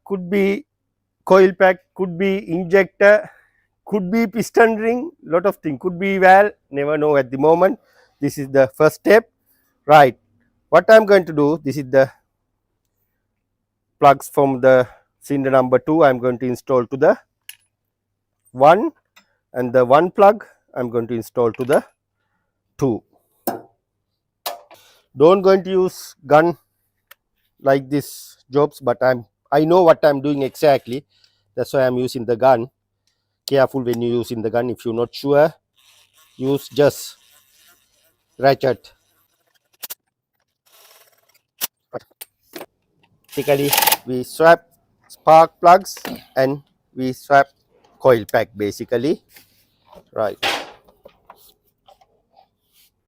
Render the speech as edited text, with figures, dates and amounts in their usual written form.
could be coil pack, could be injector, could be piston ring, lot of things, could be valve, never know at the moment. This is the first step, right? What I am going to do, this is the plugs from the cylinder number 2, I am going to install to the 1, and the 1 plug I am going to install to the 2. Don't going to use gun like this jobs, but I know what I'm doing exactly. That's why I'm using the gun. Careful when you using the gun. If you're not sure, use just ratchet. Basically, we swap spark plugs and we swap coil pack basically, right?